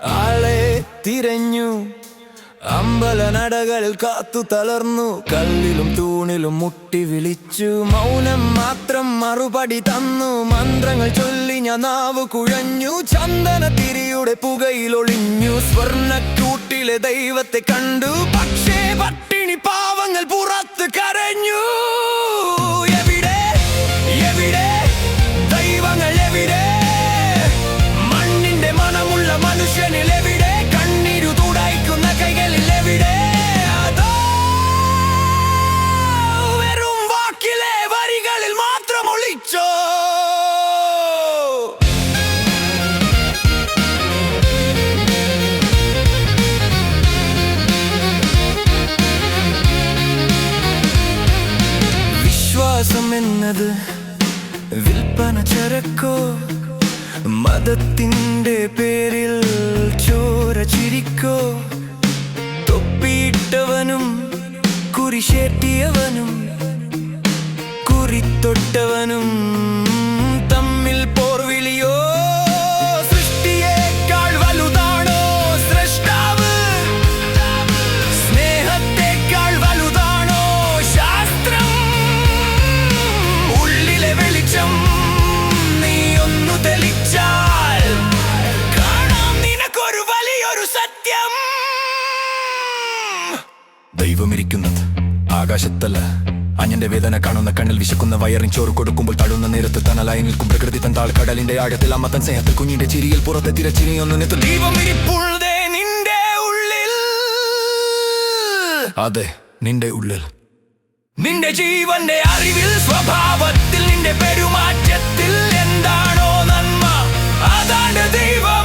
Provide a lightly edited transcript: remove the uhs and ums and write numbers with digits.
ആളെ തിരഞ്ഞു അമ്പലനടകളിൽ കാത്തു തളർന്നു. കല്ലിലും തൂണിലും മുട്ടി വിളിച്ചു. മൗനം മാത്രം മറുപടി തന്നു. മന്ത്രങ്ങൾ ചൊല്ലി ഞാൻ നാവ് കുഴഞ്ഞു. ചന്ദനത്തിരിയുടെ പുകയിലൊളിഞ്ഞു. സ്വർണ്ണക്കൂട്ടിലെ ദൈവത്തെ കണ്ടു. പക്ഷേ പട്ടിണി പാവങ്ങൾ പുറത്ത് കരഞ്ഞു. എവിടെ എവിടെ ദൈവങ്ങൾ എവിടെ? മണ്ണിന്റെ മണമുള്ള മനുഷ്യനിൽ എവിടെ? കണ്ണീരു തുടയ്ക്കുന്ന കൈകളിൽ എവിടെ? അതോ വെറും വാക്കിലെ വരികളിൽ മാത്രം ഒളിച്ചോ? വിശ്വാസം എന്നത് വിൽപ്പന ചരക്കോ? മതത്തിന്റെ പേരിൽ ചോര ചിരിക്കോ? തൊപ്പിയിട്ടവനും കുരിശേറ്റിയവനും കുറിത്തൊട്ടവനും തമ്മിൽ പോർവിളിയോ? സൃഷ്ടിയേക്കാൾ വലുതാണോ സൃഷ്ടാവ്? സ്നേഹത്തെക്കാൾ വലുതാണോ ശാസ്ത്രം? ഉള്ളിലെ വെളിച്ചം നീ ഒന്നു തെളിച്ചാൽ കാണാം നിനക്കൊരു വലിയൊരു സത്യം. ദൈവമിരിക്കുന്നത് ആകാശത്തല്ല, അഞ്ഞന്റെ വേദന കാണുന്ന കണ്ണിൽ വിശക്കുന്ന വയറിൻ ചോറ് കൊടുക്കുമ്പോൾ തടുന്ന നേരത്ത് തണലായി നിൽക്കും പ്രകൃതി തൻ താഴ്കടലിന്റെ ആഴത്തിൽ അമ്മ തൻ സ്നേഹത്തിൽ കുഞ്ഞിന്റെ ചിരിയിൽ പുറത്തെ തിരച്ചിരിയൊന്നു നെത്തും. ദൈവമിരിപ്പുള്ളതേ നിന്റെ ഉള്ളിൽ. അതെ, നിന്റെ ഉള്ളിൽ. നിന്റെ ജീവന്റെ അറിവിൽ, സ്വഭാവത്തിൽ, നിന്റെ പെരുമാറ്റത്തിൽ എന്താണോ നന്മ, അതാണ് ദൈവം.